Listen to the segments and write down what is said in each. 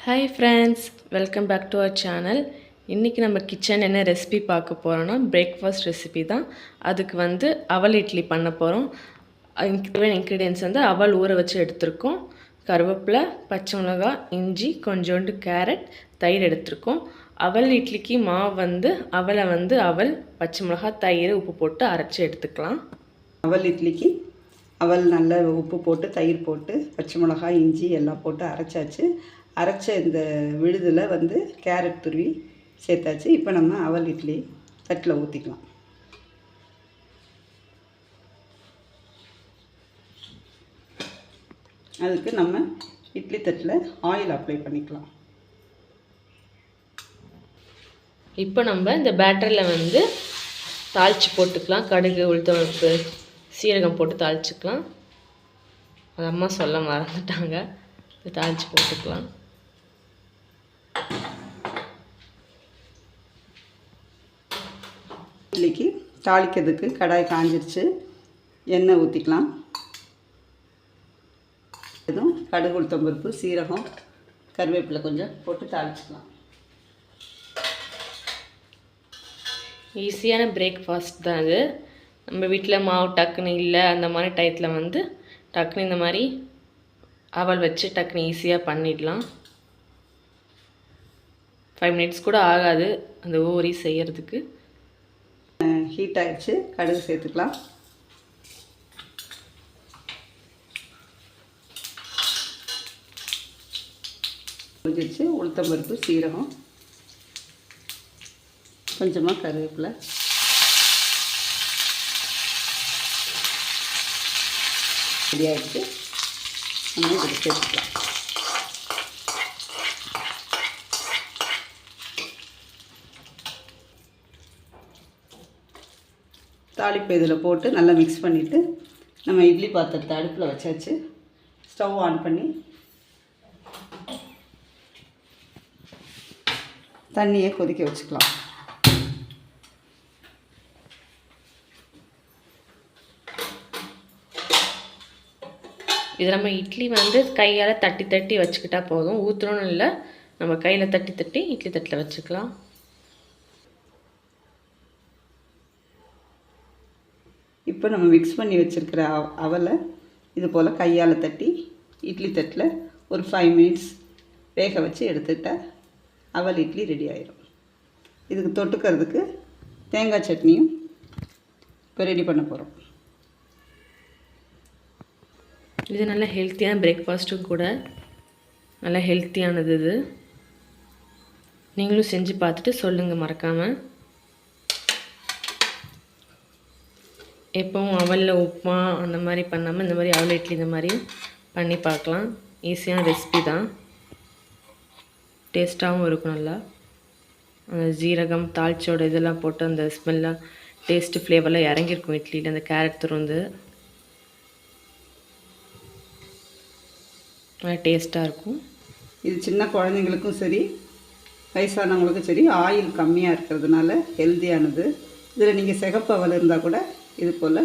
Hi friends, welcome back to our channel. இன்னைக்கு நம்ம kitchen என்ன ரெசிபி பார்க்க போறோம்னா பிரேக்ஃபாஸ்ட் ரெசிபி தான். அதுக்கு வந்து அவல் இட்லி பண்ண போறோம். இன்கிரிடியன்ட்ஸ் வந்து அவல் ஊற வச்சு எடுத்துருக்கோம். கருவேப்பிலை, பச்சை மிளகாய், இஞ்சி, கொஞ்சோண்டு கேரட், தயிர் எடுத்துருக்கோம். அவல் இட்லிக்கு மாவு வந்து அவல், பச்சை மிளகாய், தயிர், உப்பு போட்டு அரைச்சி எடுத்துக்கலாம். அவல் இட்லிக்கு அவல் நல்லா உப்பு போட்டு தயிர் போட்டு பச்சை மிளகாய், இஞ்சி எல்லாம் போட்டு அரைச்சாச்சு. அரைச்ச இந்த விழுதில் வந்து கேரட் துருவி சேர்த்தாச்சு. இப்போ நம்ம அவல் இட்லி தட்டில் ஊற்றிக்கலாம். அதுக்கு நம்ம இட்லி தட்டில் ஆயில் அப்ளை பண்ணிக்கலாம். இப்போ நம்ம இந்த பேட்டரில் வந்து தாளித்து போட்டுக்கலாம். கடுகு, உளுத்தம்பருப்பு, சீரகம் போட்டு தாளிச்சுக்கலாம். அது அம்மா சொல்ல மறந்துட்டாங்க. தாளித்து போட்டுக்கலாம். இட்லிக்கு தாளிக்கிறதுக்கு கடாய் காஞ்சிருச்சு. எண்ணெய் ஊற்றிக்கலாம். எதுவும் கடுகு, உளுத்தம்பருப்பு, சீரகம், கருவேப்பிலை கொஞ்சம் போட்டு தாளிச்சுக்கலாம். ஈஸியான பிரேக்ஃபாஸ்ட் தான் அது. நம்ம வீட்டில் மாவு டக்குன்னு இல்லை அந்த மாதிரி டயத்தில் வந்து டக்குன்னு இந்த மாதிரி அவல் வச்சு டக்குன்னு ஈஸியாக பண்ணிடலாம். 5 minutes கூட ஆகாது அந்த ஓரி செய்கிறதுக்கு. ஹீட் ஆகிடுச்சு. கடுகு சேர்த்துக்கலாம். முடிஞ்சிருச்சு. உளுத்தம்பருப்பு, சீரகம், கொஞ்சமாக கருவேப்பிலை, ரெடி ஆகிடுச்சு. நம்ம இதில் சேர்த்துக்கலாம். தாளிப்பு இதில் போட்டு நல்லா மிக்ஸ் பண்ணிவிட்டு நம்ம இட்லி பாத்திரத்தை அடுப்பில் வச்சாச்சு. ஸ்டவ் ஆன் பண்ணி தண்ணியை கொதிக்க வச்சுக்கலாம். இது நம்ம இட்லி வந்து கையால் தட்டி தட்டி வச்சுக்கிட்டா போதும். ஊற்றணும்னு இல்லை, நம்ம கையில் தட்டி தட்டி இட்லி தட்டில் வச்சுக்கலாம். இப்போ நம்ம மிக்ஸ் பண்ணி வச்சுருக்கிற அவலை இது போல் கையால் தட்டி இட்லி தட்டில் ஒரு 5 minutes வேக வச்சு எடுத்துக்கிட்டால் அவல் இட்லி ரெடி ஆயிடும். இதுக்கு தொட்டுக்கிறதுக்கு தேங்காய் சட்னியும் இப்போ ரெடி பண்ண போகிறோம். இது நல்ல ஹெல்த்தியான பிரேக்ஃபாஸ்ட்டும் கூட. நல்ல ஹெல்த்தியானது இது. நீங்களும் செஞ்சு பார்த்துட்டு சொல்லுங்கள் மறக்காமல். எப்போவும் அவலில் உப்புமா அந்த மாதிரி பண்ணாமல் இந்த மாதிரி அவல் இட்லி இந்த மாதிரி பண்ணி பார்க்கலாம். ஈஸியான ரெசிபி தான். டேஸ்ட்டாகவும் இருக்கும். நல்லா அந்த ஜீரகம், தாளிச்சோட இதெல்லாம் போட்டு அந்த ஸ்மெல்லாம் டேஸ்ட்டு ஃப்ளேவர்லாம் இறங்கியிருக்கும் இட்லியில். அந்த கேரட் துருந்து டேஸ்ட்டாக இருக்கும். இது சின்ன குழந்தைங்களுக்கும் சரி, வயசானவங்களுக்கும் சரி, ஆயில் கம்மியாக இருக்கிறதுனால ஹெல்த்தியானது. இதில் நீங்கள் சிகப்பு அவல் இருந்தால் கூட இது போல்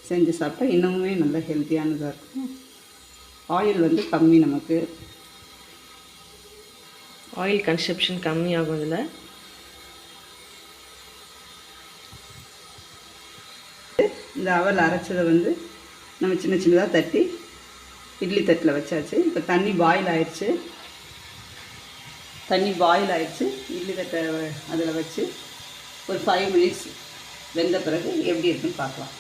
செஞ்சு சாப்பிட்டா இன்னமுமே நல்ல ஹெல்த்தியானதாக இருக்கும். ஆயில் வந்து கம்மி, நமக்கு ஆயில் கன்சப்ஷன் கம்மியாகும். இதில் இந்த அவல் அரைச்சதை வந்து நம்ம சின்ன சின்னதாக தட்டி இட்லி தட்டில் வச்சாச்சு. இப்போ தண்ணி பாயில் ஆயிடுச்சு. இட்லி தட்டை அதில் வச்சு ஒரு 5 minutes வெந்த பிறகு எப்படி இருக்குன்னு பார்க்கலாம்.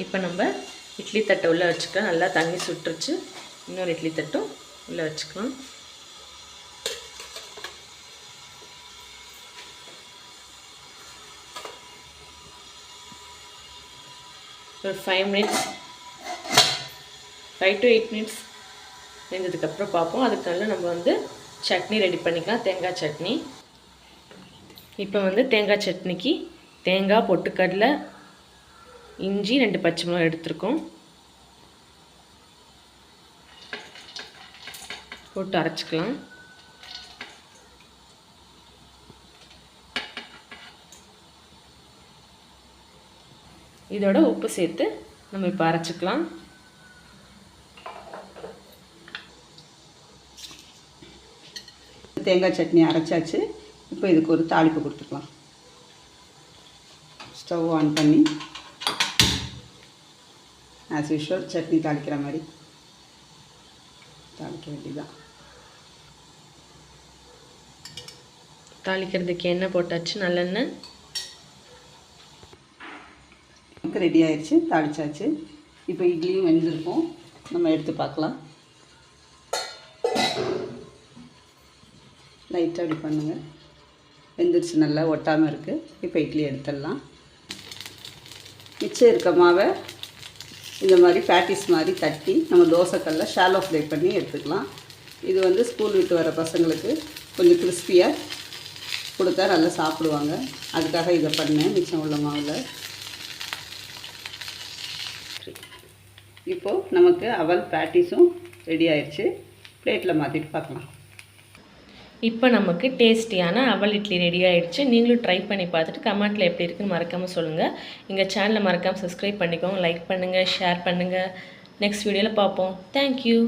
இப்போ நம்ம இட்லி தட்டை உள்ளே வச்சுக்கலாம். நல்லா தண்ணி சுட்டுருச்சு. இன்னொரு இட்லி தட்டும் உள்ளே வச்சுக்கலாம். ஒரு 5 to 8 minutes வெந்ததுக்கப்புறம் பார்ப்போம். அதுக்கு நல்லா நம்ம வந்து சட்னி ரெடி பண்ணிக்கலாம். தேங்காய் சட்னி. இப்போ வந்து தேங்காய் சட்னிக்கு தேங்காய், பொட்டுக்கடலை, இஞ்சி, 2 பச்சை மிளகாய் எடுத்துருக்கோம். போட்டு அரைச்சிக்கலாம். இதோட உப்பு சேர்த்து நம்ம இப்போ அரைச்சிக்கலாம். தேங்காய் சட்னி அரைச்சாச்சு. இப்போ இதுக்கு ஒரு தாளிப்பு கொடுத்துக்கலாம். ஸ்டவ் ஆன் பண்ணி ஆஸ் யூஷுவல் சட்னி தாளிக்கிற மாதிரி தாளிக்க வேண்டியதுதான். தாளிக்கிறதுக்கு எண்ணெய் போட்டாச்சு, நல்லெண்ணெய். ரெடி ஆயிடுச்சு, தாளிச்சாச்சு. இப்போ இட்லியும் வெந்திருக்கும், நம்ம எடுத்து பார்க்கலாம். லைட்டாக அப்படி பண்ணுங்கள், வெந்துருச்சு, நல்லா ஒட்டாமல் இருக்குது. இப்போ இட்லி எடுத்துடலாம். மிச்சம் இருக்க மாவை இந்த மாதிரி பேட்டிஸ் மாதிரி தட்டி நம்ம தோசைக்கல்ல ஷாலோ ஃப்ரை பண்ணி எடுத்துக்கலாம். இது வந்து ஸ்கூல் விட்டு வர பசங்களுக்கு கொஞ்சம் கிறிஸ்பியாக கொடுத்தா நல்லா சாப்பிடுவாங்க. அதுக்காக இதை பண்ணேன் மிச்சம் உள்ள மாவில். இப்போது நமக்கு அவல் பேட்டிஸும் ரெடி ஆயிடுச்சு. பிளேட்டில் மாற்றிட்டு பார்க்கலாம். இப்போ நமக்கு டேஸ்டியான அவல் இட்லி ரெடி ஆகிடுச்சு. நீங்களும் ட்ரை பண்ணி பார்த்துட்டு கமெண்ட்டில் எப்படி இருக்குன்னு மறக்காமல் சொல்லுங்கள். எங்கள் சேனலை மறக்காமல் சப்ஸ்கிரைப் பண்ணிக்கோங்க, லைக் பண்ணுங்கள், ஷேர் பண்ணுங்கள். நெக்ஸ்ட் வீடியோவில் பார்ப்போம். தேங்க்யூ.